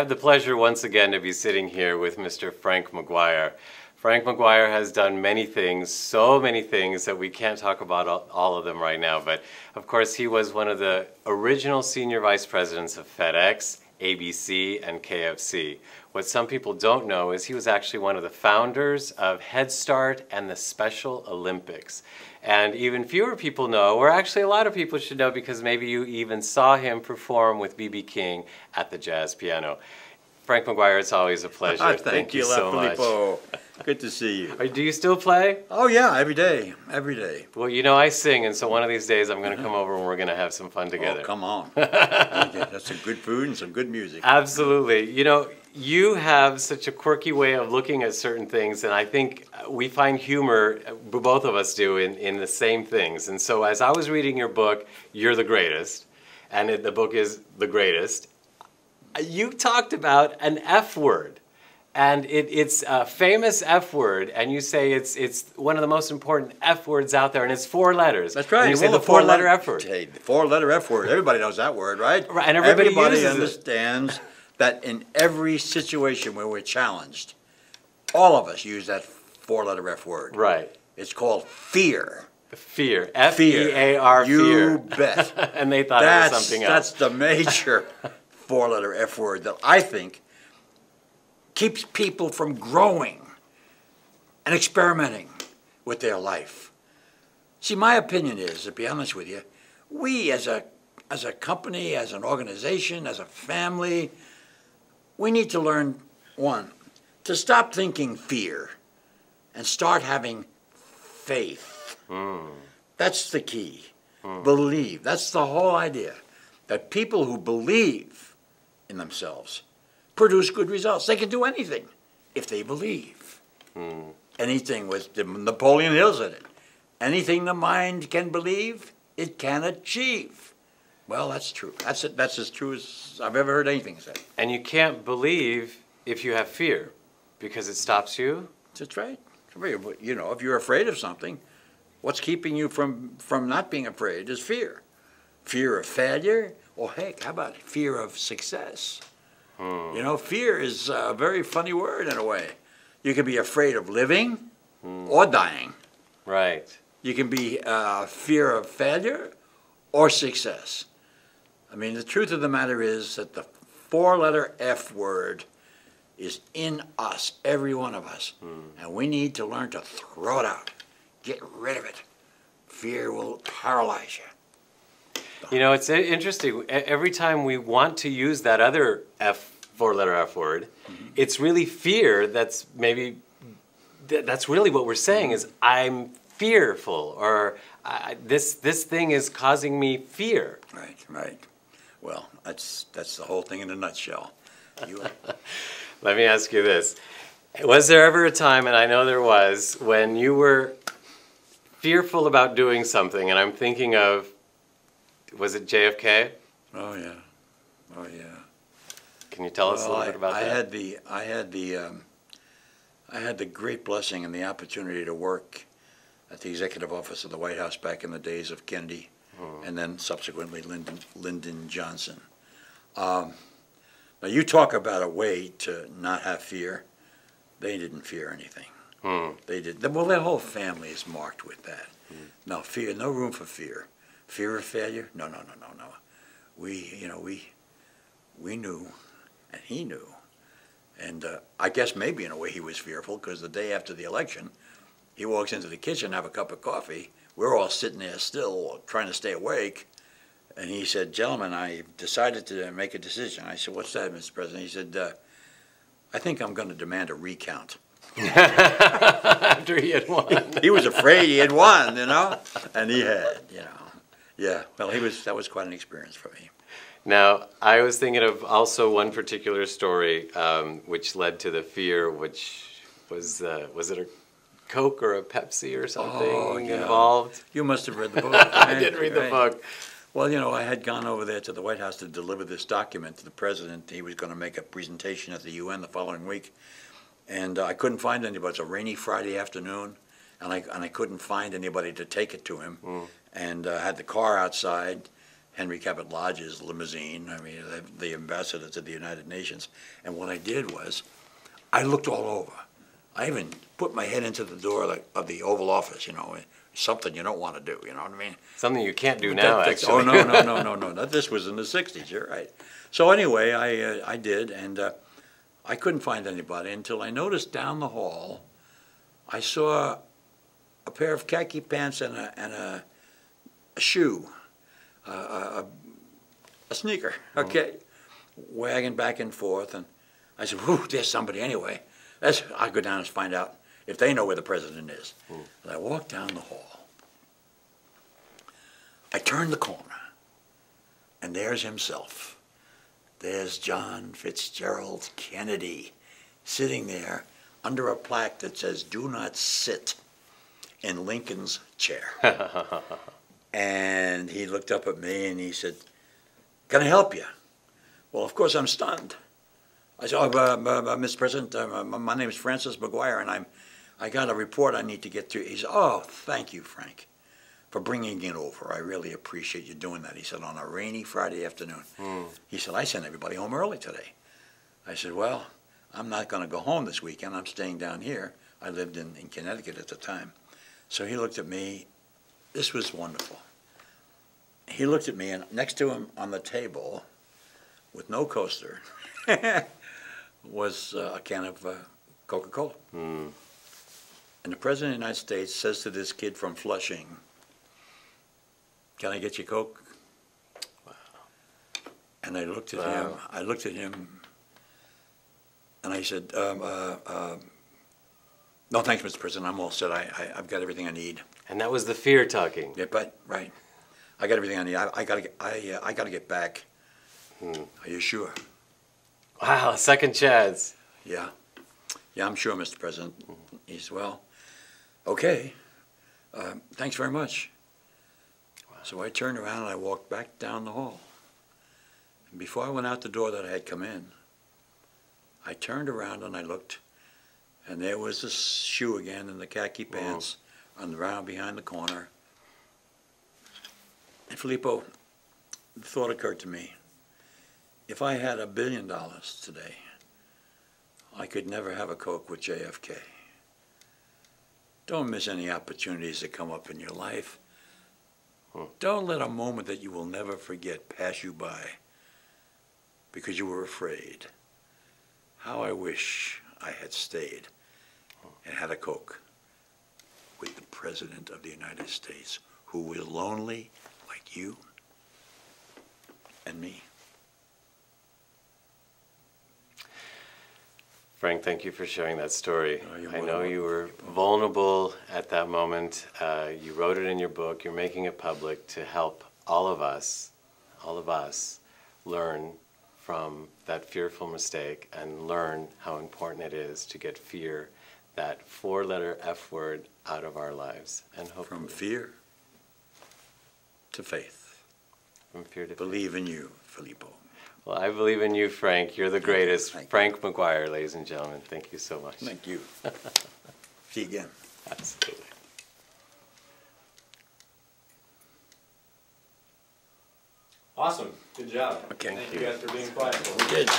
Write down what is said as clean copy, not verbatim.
have the pleasure once again to be sitting here with Mr. Frank Maguire. Frank Maguire has done many things, so many things that we can't talk about all of them right now, but of course he was one of the original senior vice presidents of FedEx, ABC, and KFC. What some people don't know is he was actually one of the founders of Head Start and the Special Olympics. And even fewer people know, or actually a lot of people should know because maybe you even saw him perform with B.B. King at the jazz piano. Frank Maguire, it's always a pleasure. Thank you so much. Good to see you. Do you still play? Oh yeah, every day, every day. Well, you know I sing, and so one of these days I'm going to come over and we're going to have some fun together. Oh, come on. That's some good food and some good music. Absolutely. You know, you have such a quirky way of looking at certain things, and I think we find humor, both of us do, in the same things. And so as I was reading your book, You're the Greatest, and the book is The Greatest, you talked about an F word. And it's a famous F word, and you say it's one of the most important F words out there, and it's 4 letters. That's right. And you say the four-letter F word. Hey, the 4-letter F word. Everybody knows that word, right? Right, and everybody understands that in every situation where we're challenged, all of us use that 4-letter F word. Right. It's called fear. Fear. F-E-A-R, fear. You bet. And they thought it was something else. That's the major 4-letter F word that I think keeps people from growing and experimenting with their life. See, my opinion is, to be honest with you, we as a company, as an organization, as a family, we need to learn, one, to stop thinking fear and start having faith. That's the key. Believe. That's the whole idea. That people who believe in themselves produce good results. They can do anything if they believe. Anything with Napoleon Hill said it. Anything the mind can believe, it can achieve. Well, that's true. That's as true as I've ever heard anything said. And you can't believe if you have fear because it stops you. That's right. You know, if you're afraid of something, what's keeping you from not being afraid is fear. Fear of failure, or heck, how about fear of success? You know, fear is a very funny word in a way. You can be afraid of living or dying. Right. You can be fear of failure or success. I mean, the truth of the matter is that the 4-letter F word is in us, every one of us. And we need to learn to throw it out. Get rid of it. Fear will paralyze you. You know, it's interesting. Every time we want to use that other 4-letter F word, it's really fear that's maybe, that's really what we're saying is I'm fearful, or this thing is causing me fear. Right, right. Well, that's the whole thing in a nutshell. Let me ask you this. Was there ever a time, and I know there was, when you were fearful about doing something, and I'm thinking of, was it JFK? Oh yeah, oh yeah. Can you tell us a little bit about that? I had the great blessing and the opportunity to work at the executive office of the White House back in the days of Kennedy, and then subsequently Lyndon Johnson. Now you talk about a way to not have fear. They didn't fear anything. They did. Well, their whole family is marked with that. No fear, no room for fear. Fear of failure? No, no, no, no, no. We knew, and he knew. And I guess maybe in a way he was fearful because the day after the election, he walks into the kitchen, have a cup of coffee. We're all sitting there still trying to stay awake. And he said, "Gentlemen, I decided to make a decision." I said, "What's that, Mr. President?" He said, "I think I'm going to demand a recount." After he had won. He was afraid he had won, you know, and he had, you know. Yeah, well, that was quite an experience for me. Now, I was thinking of also one particular story which led to the fear, which was it a Coke or a Pepsi or something involved? You must have read the book. I did read the book. Well, you know, I had gone over there to the White House to deliver this document to the president. He was going to make a presentation at the UN the following week, and I couldn't find anybody. It was a rainy Friday afternoon, and I couldn't find anybody to take it to him. And I had the car outside, Henry Cabot Lodge's limousine, I mean, the ambassador to the United Nations. And what I did was, I looked all over. I even put my head into the door of the Oval Office, you know, something you don't want to do, you know what I mean? Something you can't do now, actually. Oh, no. This was in the 60s, you're right. So anyway, I did, and I couldn't find anybody until I noticed down the hall, I saw a pair of khaki pants and a shoe, a sneaker, okay, wagging back and forth, and I said, whew, there's somebody anyway. I'll go down and find out if they know where the president is. And I walked down the hall. I turned the corner, and there's himself. There's John Fitzgerald Kennedy sitting there under a plaque that says, "Do not sit in Lincoln's chair." And he looked up at me and he said, "Can I help you?" Well, of course, I'm stunned. I said, Mr. President, my name is Francis Maguire, and I got a report I need to get to. He said, "Oh, thank you, Frank, for bringing it over. I really appreciate you doing that." He said, "On a rainy Friday afternoon." He said, "I sent everybody home early today." I said, "Well, I'm not going to go home this weekend. I'm staying down here." I lived in Connecticut at the time. So he looked at me. This was wonderful. He looked at me, and next to him on the table, with no coaster, was a can of Coca-Cola. And the President of the United States says to this kid from Flushing, "Can I get you Coke?" Wow. And I looked at him, and I said, "No, thanks, Mr. President. I'm all set. I've got everything I need." And that was the fear talking. Yeah, but right. I got everything I need. I gotta get back. Are you sure? Wow, second chance. Yeah. Yeah, I'm sure, Mr. President. He said, "Well, okay. Thanks very much." Wow. So I turned around and I walked back down the hall. And before I went out the door that I had come in, I turned around and I looked, and there was the shoe again and the khaki pants on the round behind the corner. And Filippo, the thought occurred to me, if I had $1 billion today, I could never have a Coke with JFK. Don't miss any opportunities that come up in your life. Don't let a moment that you will never forget pass you by because you were afraid. How I wish I had stayed and had a Coke with the President of the United States, who was lonely like you and me. Frank, thank you for sharing that story. Oh, I know you were vulnerable at that moment. You wrote it in your book. You're making it public to help all of us learn from that fearful mistake and learn how important it is to get fear, that 4-letter F word, out of our lives. And hopefully, from fear to faith. From fear to believe faith. In you, Filippo. Well, I believe in you, Frank. You're the greatest. Frank Maguire, ladies and gentlemen. Thank you so much. Thank you. See you again. Absolutely. Awesome. Good job. Okay. Thank you guys for being quiet. We did.